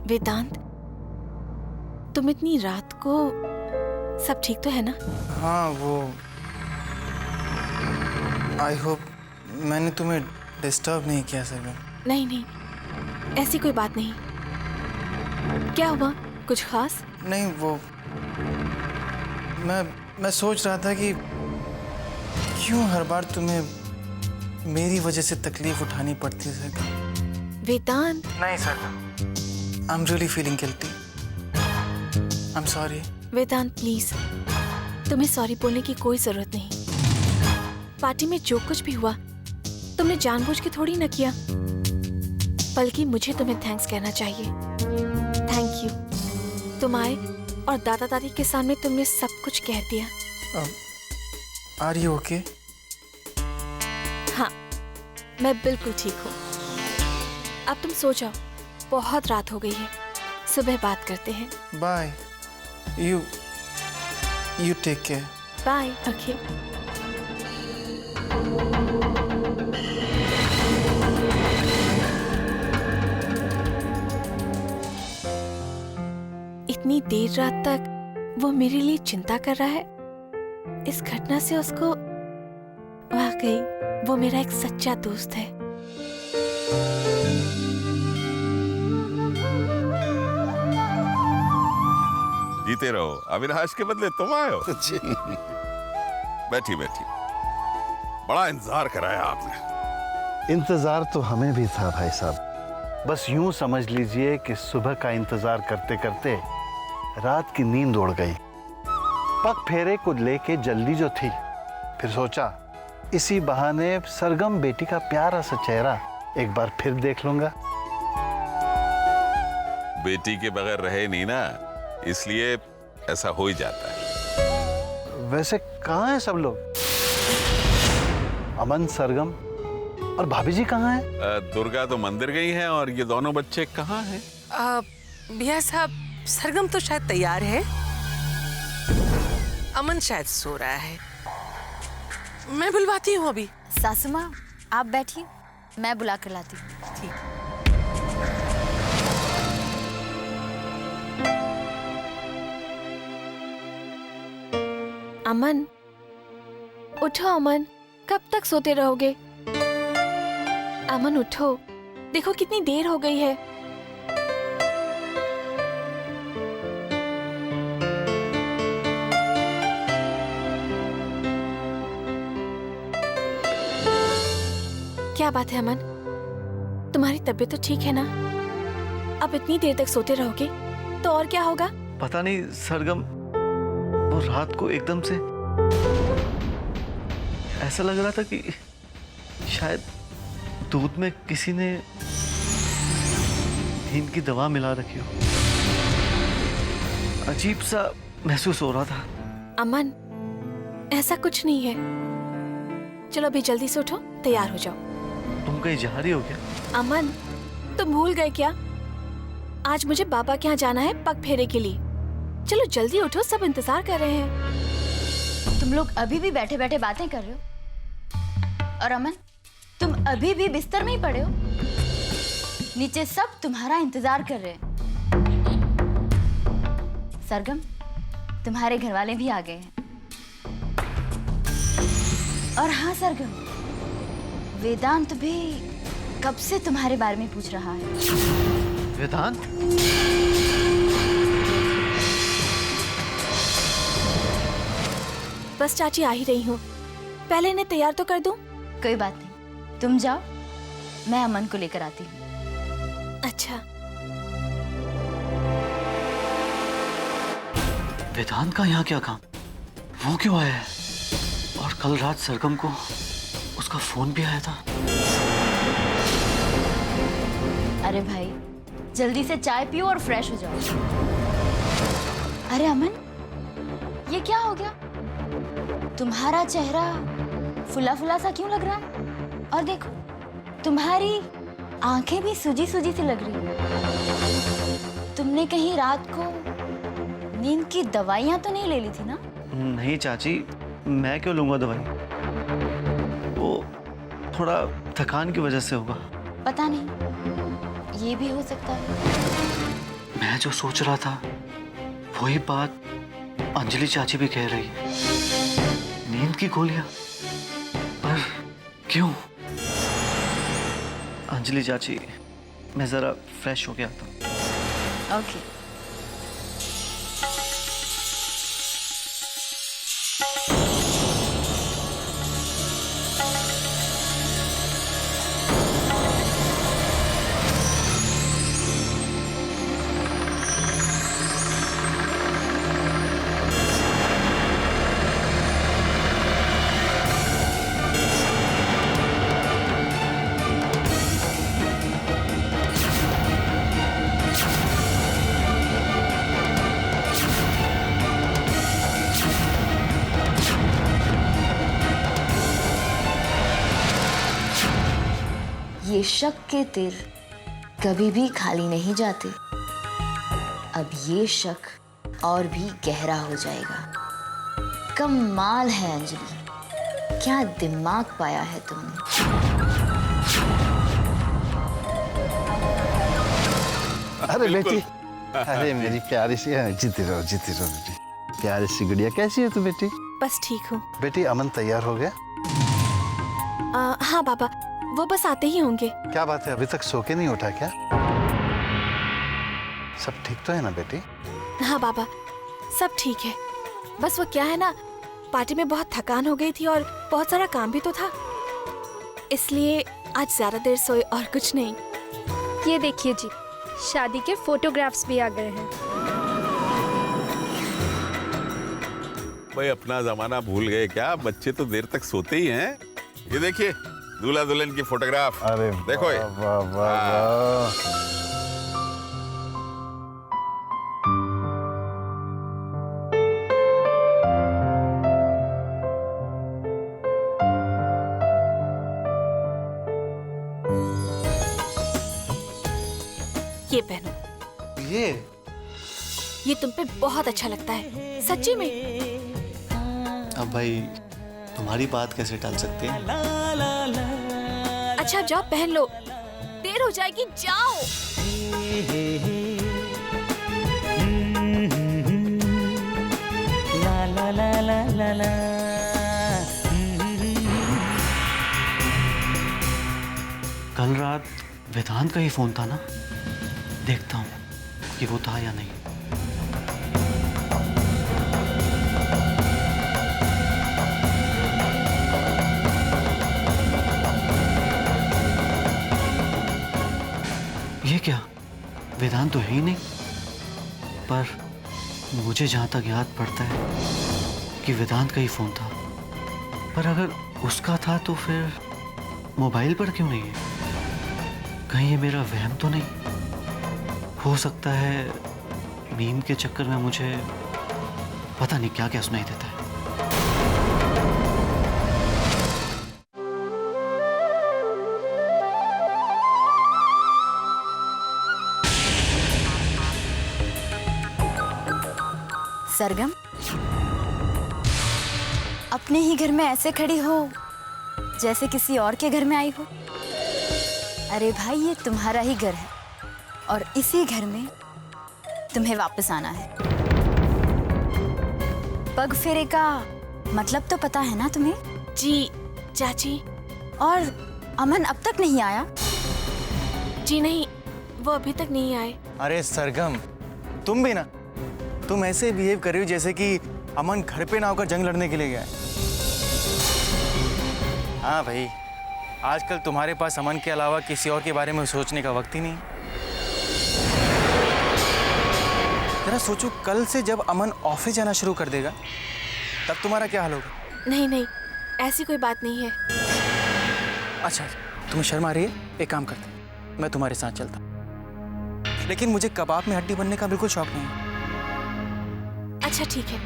वेदांत, तुम इतनी रात को, सब ठीक तो है ना? हाँ, वो आई होप मैंने तुम्हें डिस्टर्ब नहीं किया सरगम। नहीं नहीं, ऐसी कोई बात नहीं। क्या हुआ, कुछ खास? नहीं, वो मैं सोच रहा था कि क्यों हर बार तुम्हें मेरी वजह से तकलीफ उठानी पड़ती है सरगम। वेदांत। नहीं Sargam, I am really feeling guilty. I am sorry. Vedant please, तुम्हें सॉरी बोलने की कोई जरूरत नहीं। पार्टी में जो कुछ भी हुआ तुमने जानबूझ के थोड़ी ना किया, बल्कि मुझे तुम्हें थैंक्स कहना चाहिए। Thank you. तुम आए और दादा दादी के सामने तुमने सब कुछ कह दिया। Are you okay? हाँ, मैं बिल्कुल ठीक हूँ। अब तुम सो जाओ, बहुत रात हो गई है, सुबह बात करते हैं। Bye. You take care. Bye. Okay. इतनी देर रात तक वो मेरे लिए चिंता कर रहा है। इस घटना से उसको, वाकई वो मेरा एक सच्चा दोस्त है। जीते रहो, अविनाश के बदले तुम आए हो। बैठी बैठी, बड़ा इंतजार कराया आपने। इंतजार तो हमें भी था भाई साहब। बस यूं समझ लीजिए कि सुबह का इंतजार करते करते रात की नींद उड़ गई। पग फेरे को लेके जल्दी जो थी, फिर सोचा इसी बहाने सरगम बेटी का प्यारा सा चेहरा एक बार फिर देख लूंगा। बेटी के बगैर रहे नहीं ना, इसलिए ऐसा हो ही जाता है। वैसे कहाँ हैं सब लोग? अमन, सरगम और भाभी जी कहाँ हैं? दुर्गा तो मंदिर गई हैं और ये दोनों बच्चे कहाँ हैं? भैया साहब, सरगम तो शायद तैयार है, अमन शायद सो रहा है। मैं बुलवाती हूँ अभी। सासू माँ, आप बैठिए, मैं बुला कर लाती हूँ। ठीक। अमन, उठो अमन, कब तक सोते रहोगे? अमन उठो, देखो कितनी देर हो गई है। क्या बात है अमन, तुम्हारी तबीयत तो ठीक है ना? अब इतनी देर तक सोते रहोगे तो और क्या होगा? पता नहीं सरगम, वो रात को एकदम से ऐसा लग रहा था कि शायद दूध में किसी ने नींद की दवा मिला रखी हो। अजीब सा महसूस हो रहा था। अमन, ऐसा कुछ नहीं है। चलो अभी जल्दी से उठो, तैयार हो जाओ। तुम कहीं जा रही हो क्या? अमन, तुम भूल गए क्या? आज मुझे बाबा के यहाँ जाना है पग फेरे के लिए। चलो जल्दी उठो, सब इंतजार कर रहे हैं। तुम लोग अभी भी बैठे बैठे बातें कर रहे हो? और अमन, तुम अभी भी बिस्तर में ही पड़े हो? नीचे सब तुम्हारा इंतजार कर रहे हैं। सरगम, तुम्हारे घर वाले भी आ गए हैं। और हाँ सरगम, वेदांत भी कब से तुम्हारे बारे में पूछ रहा है। वेदांत? बस चाची, आ ही रही हूँ। पहले इन्हें तैयार तो कर दूं। कोई बात नहीं, तुम जाओ, मैं अमन को लेकर आती हूँ। अच्छा। वेदांत का यहाँ क्या काम? वो क्यों आया है? और कल रात सरगम को उसका फोन भी आया था। अरे भाई, जल्दी से चाय पियो और फ्रेश हो जाओ। अरे अमन, ये क्या हो गया? तुम्हारा चेहरा फुला फुला सा क्यों लग रहा है? और देखो, तुम्हारी आंखें भी सूजी सूजी सी लग रही है। तुमने कहीं रात को नींद की दवाइयां तो नहीं ले ली थी ना? नहीं चाची, मैं क्यों लूंगा दवाई? वो थोड़ा थकान की वजह से होगा। पता नहीं, ये भी हो सकता है। मैं जो सोच रहा था वही बात अंजलि चाची भी कह रही है। नींद की गोलियां, पर क्यों? अंजलि चाची, मैं जरा फ्रेश हो गया था। ओके। ये शक के तीर कभी भी खाली नहीं जाते। अब ये शक और भी गहरा हो जाएगा। कमाल है अंजलि, क्या दिमाग पाया है तुमने। अरे बेटी, अरे मेरी प्यारी सी, जीती रहो बेटी। प्यारी सी गुड़िया, कैसी है तू बेटी? बस ठीक हूँ। बेटी अमन तैयार हो गया? हाँ बाबा, वो बस आते ही होंगे। क्या बात है, अभी तक सो के नहीं उठा क्या? सब ठीक तो है ना बेटी? हाँ बाबा, सब ठीक है। बस वो क्या है ना, पार्टी में बहुत थकान हो गई थी और बहुत सारा काम भी तो था, इसलिए आज ज्यादा देर सोए और कुछ नहीं। ये देखिए जी, शादी के फोटोग्राफ्स भी आ गए हैं। भाई अपना जमाना भूल गए क्या? बच्चे तो देर तक सोते ही हैं। ये देखिए दूल्हा दुल्हन की फोटोग्राफ। अरे देखो ये। वाह वाह वाह। ये पहनो। ये तुम पे बहुत अच्छा लगता है, सच्ची में। अब भाई तुम्हारी बात कैसे टाल सकते हैं? अच्छा जाओ पहन लो, देर हो जाएगी, जाओ। कल रात वेदांत का ही फोन था ना? देखता हूँ कि वो था या नहीं। ये क्या, वेदांत तो है ही नहीं। पर मुझे जहां तक याद पड़ता है कि वेदांत का ही फोन था। पर अगर उसका था तो फिर मोबाइल पर क्यों नहीं है? कहीं ये मेरा वहम तो नहीं? हो सकता है नींद के चक्कर में मुझे पता नहीं क्या क्या सुनाई देता है। सरगम, अपने ही घर में ऐसे खड़ी हो जैसे किसी और के घर में आई हो। अरे भाई, ये तुम्हारा ही घर है और इसी घर में तुम्हें वापस आना है। पग फेरे का मतलब तो पता है ना तुम्हें? जी चाची। और अमन अब तक नहीं आया? जी नहीं, वो अभी तक नहीं आए। अरे सरगम, तुम भी ना, तुम ऐसे बिहेव कर रही हो जैसे कि अमन घर पे ना होकर जंग लड़ने के लिए गया है। हाँ भाई, आजकल तुम्हारे पास अमन के अलावा किसी और के बारे में सोचने का वक्त ही नहीं। जरा सोचो, कल से जब अमन ऑफिस जाना शुरू कर देगा तब तुम्हारा क्या हाल होगा? नहीं नहीं, ऐसी कोई बात नहीं है। अच्छा, तुम्हें शर्म आ रही है? एक काम करते, मैं तुम्हारे साथ चलता, लेकिन मुझे कबाब में हड्डी बनने का बिल्कुल शौक नहीं है। अच्छा ठीक है,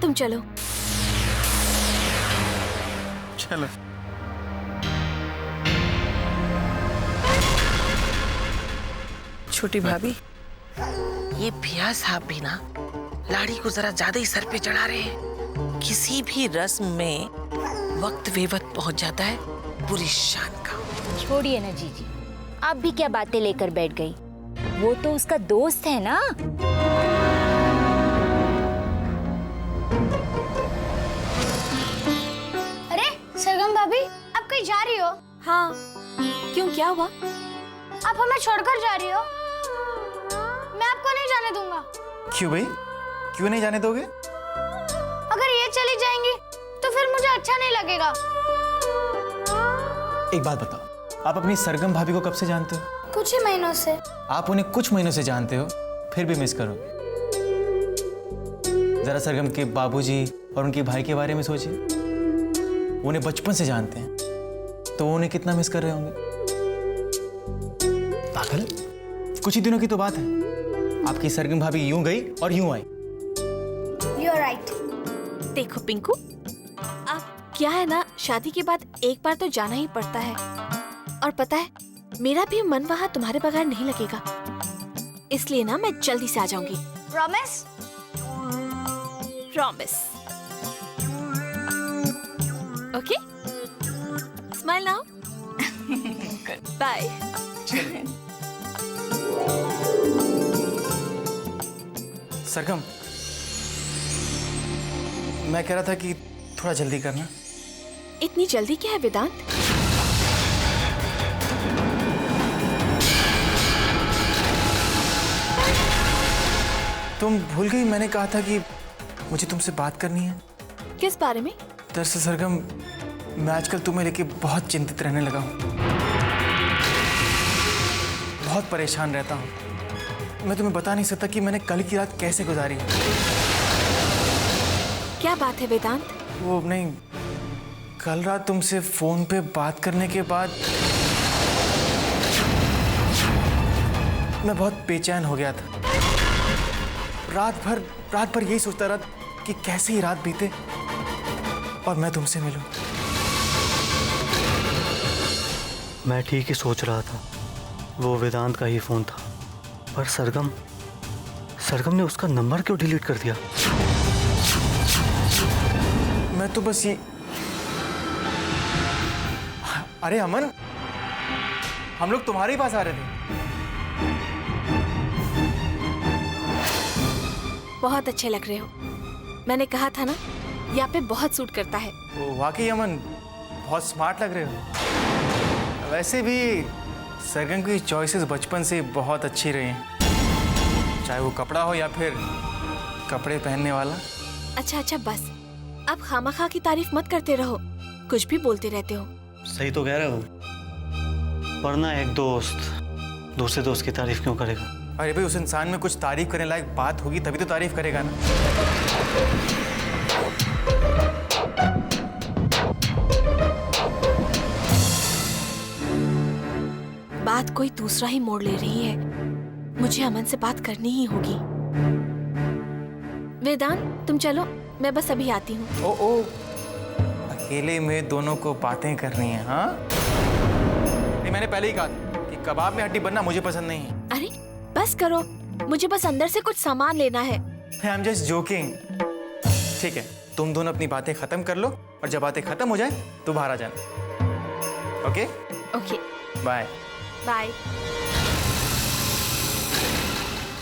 तुम चलो। चलो। छोटी भाभी, ये भैया साहब भी ना लाड़ी को जरा ज्यादा ही सर पे चढ़ा रहे हैं। किसी भी रस्म में वक्त बेवक्त पहुंच जाता है, पूरी शान का। छोड़िए ना जीजी, आप भी क्या बातें लेकर बैठ गई। वो तो उसका दोस्त है ना। अरे सरगम भाभी, आप कहीं जा रही हो? हाँ, क्यों, क्या हुआ? आप हमें छोड़कर जा रही हो? मैं आपको नहीं जाने दूंगा। क्यों भाई, क्यों नहीं जाने दोगे? अगर ये चली जाएंगी तो फिर मुझे अच्छा नहीं लगेगा। एक बात बताओ, आप अपनी सरगम भाभी को कब से जानते हो? कुछ ही महीनों से। आप उन्हें कुछ महीनों से जानते हो, फिर भी मिस करोगे। जरा सरगम के बाबूजी और उनके भाई के बारे में सोचिए। उन्हें बचपन से जानते हैं, तो वो उन्हें कितना मिस कर रहे होंगे। पागल, कुछ ही दिनों की तो बात है, आपकी सरगम भाभी यूं गई और यूं आई। You're right. देखो पिंकू, अब क्या है ना, शादी के बाद एक बार तो जाना ही पड़ता है। और पता है, मेरा भी मन वहाँ तुम्हारे बगैर नहीं लगेगा, इसलिए ना मैं जल्दी से आ जाऊंगी। Promise? Promise. Okay, smile now. Bye. Sargam, मैं कह रहा था कि थोड़ा जल्दी करना। इतनी जल्दी क्या है वेदांत? तुम भूल गई मैंने कहा था कि मुझे तुमसे बात करनी है। किस बारे में? दरअसल सरगम, मैं आजकल तुम्हें लेके बहुत चिंतित रहने लगा हूँ। बहुत परेशान रहता हूँ। मैं तुम्हें बता नहीं सकता कि मैंने कल की रात कैसे गुजारी। क्या बात है वेदांत? वो नहीं, कल रात तुमसे फोन पे बात करने के बाद मैं बहुत बेचैन हो गया था। रात भर यही सोचता रहा कि कैसे ही रात बीते और मैं तुमसे मिलूं। मैं ठीक ही सोच रहा था, वो वेदांत का ही फोन था, पर सरगम ने उसका नंबर क्यों डिलीट कर दिया? मैं तो बस ये, अरे अमन, हम लोग तुम्हारे ही पास आ रहे थे। बहुत अच्छे लग रहे हो। मैंने कहा था ना, यहाँ पे बहुत सूट करता है। वो वाकई अमन, बहुत स्मार्ट लग रहे हो। वैसे भी सरगम की चॉइसेस बचपन से बहुत अच्छी रही हैं, चाहे वो कपड़ा हो या फिर कपड़े पहनने वाला। अच्छा बस, अब खामखा की तारीफ मत करते रहो, कुछ भी बोलते रहते हो। सही तो कह रहे हो, वरना एक दोस्त दूसरे दोस्त की तारीफ क्यों करेगा? अरे भाई, उस इंसान में कुछ तारीफ करने लायक बात होगी तभी तो तारीफ करेगा ना। बात कोई दूसरा ही मोड़ ले रही है। मुझे अमन से बात करनी ही होगी। वेदांत, तुम चलो, मैं बस अभी आती हूँ। ओ, अकेले में दोनों को बातें करनी है? हाँ, नहीं, मैंने पहले ही कहा था कि कबाब में हड्डी बनना मुझे पसंद नहीं है। अरे बस करो, मुझे बस अंदर से कुछ सामान लेना है। I am just joking. ठीक है, तुम दोनों अपनी बातें खत्म कर लो और जब बातें खत्म हो जाए तो बाहर आ जाना। Okay okay, bye. Bye.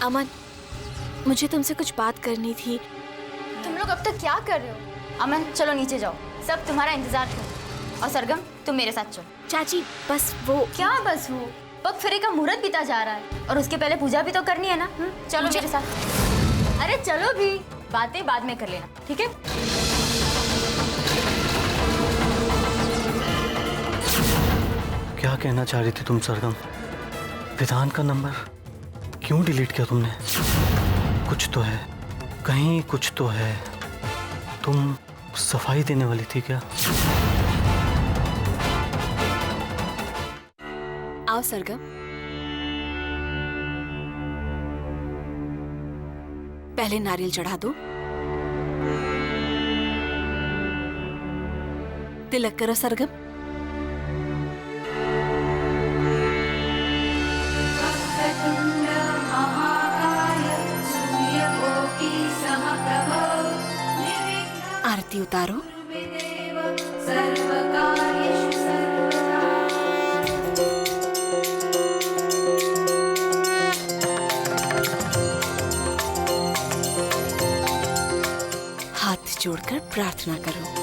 Aman, मुझे तुमसे कुछ बात करनी थी। तुम लोग अब तक क्या कर रहे हो? अमन चलो नीचे जाओ, सब तुम्हारा इंतजार कर। और सरगम तुम मेरे साथ चलो। चाची बस वो क्या बस वो? पग फेरे का मुहूर्त बीता जा रहा है और उसके पहले पूजा भी तो करनी है ना। चलो मेरे साथ। अरे चलो भी, बातें बाद में कर लेना, ठीक है? क्या कहना चाह रही थी तुम सरगम? वेदांत का नंबर क्यों डिलीट किया तुमने? कुछ तो है, कहीं कुछ तो है। तुम सफाई देने वाली थी क्या? आओ सरगम, पहले नारियल चढ़ा दो, तिलक करो सरगम। आरती उतारो। प्रार्थना करो।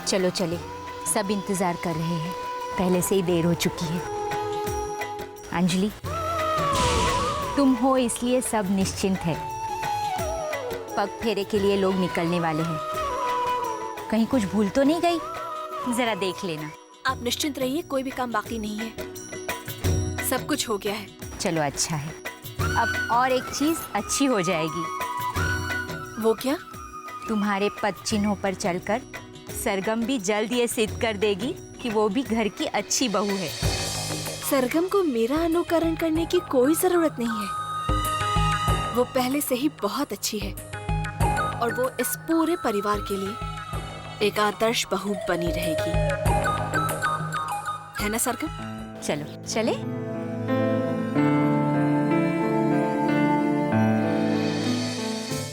चलो चले, सब इंतजार कर रहे हैं, पहले से ही देर हो चुकी है। अंजलि, तुम हो इसलिए सब निश्चिंत है। पग फेरे के लिए लोग निकलने वाले हैं। कहीं कुछ भूल तो नहीं गई? जरा देख लेना। आप निश्चिंत रहिए, कोई भी काम बाकी नहीं है, सब कुछ हो गया है। चलो अच्छा है। अब और एक चीज अच्छी हो जाएगी। वो क्या? तुम्हारे पद चिन्हों पर चलकर सरगम भी जल्द ये सिद्ध कर देगी कि वो भी घर की अच्छी बहू है। सरगम को मेरा अनुकरण करने की कोई जरूरत नहीं है। वो पहले से ही बहुत अच्छी है और वो इस पूरे परिवार के लिए एक आदर्श बहू बनी रहेगी, है ना सरगम? चलो चले।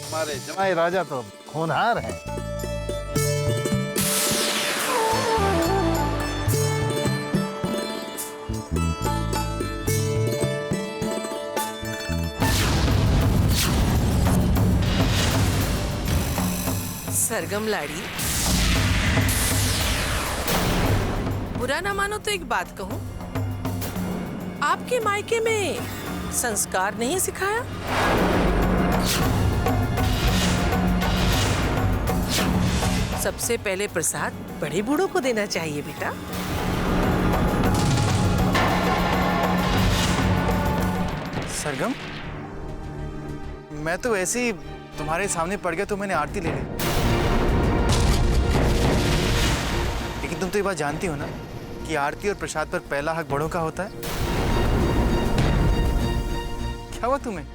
हमारे जमाई राजा तो होनहार हैं। सरगम लाड़ी, बुरा ना मानो तो एक बात कहूं, आपके मायके में संस्कार नहीं सिखाया? सबसे पहले प्रसाद बड़े बूढ़ों को देना चाहिए बेटा। सरगम, मैं तो ऐसे ही तुम्हारे सामने पड़ गया तो मैंने आरती ले ली, लेकिन तुम तो ये बात जानती हो ना कि आरती और प्रसाद पर पहला हक बड़ों का होता है। क्या हुआ तुम्हें?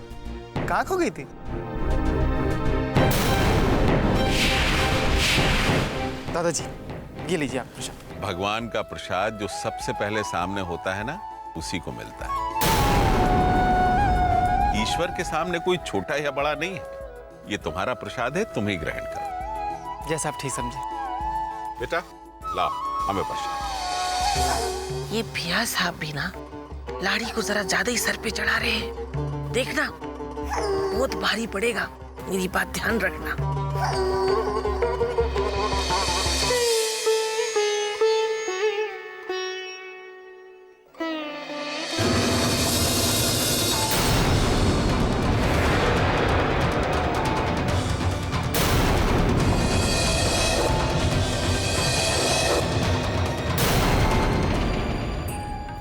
कहाँ खो गई थी? दादाजी, ये लीजिए आप प्रसाद। भगवान का प्रसाद जो सबसे पहले सामने होता है ना, उसी को मिलता है। ईश्वर के सामने कोई छोटा या बड़ा नहीं है। ये तुम्हारा प्रसाद है, तुम ही ग्रहण करो। जैसा आप ठीक समझे। बेटा लाओ हमें प्रसाद। ये भैया साहब भी ना लाड़ी को जरा ज्यादा ही सर पे चढ़ा रहे हैं। देखना बहुत भारी पड़ेगा, मेरी बात ध्यान रखना।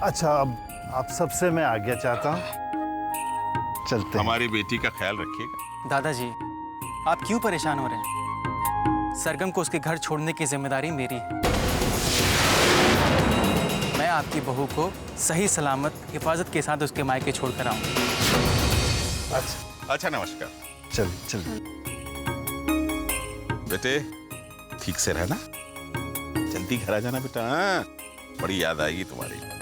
अच्छा, अब आप सबसे मैं आज्ञा चाहता हूँ, चलते हैं। हमारी बेटी का ख्याल रखिएगा। दादाजी, आप क्यों परेशान हो रहे हैं? सरगम को उसके घर छोड़ने की जिम्मेदारी मेरी है। मैं आपकी बहू को सही सलामत हिफाजत के साथ उसके मायके छोड़कर आऊँ। अच्छा नमस्कार। चलिए चलिए। बेटे ठीक से रहना, जल्दी घर आ जाना बेटा। हाँ, बड़ी याद आएगी तुम्हारी।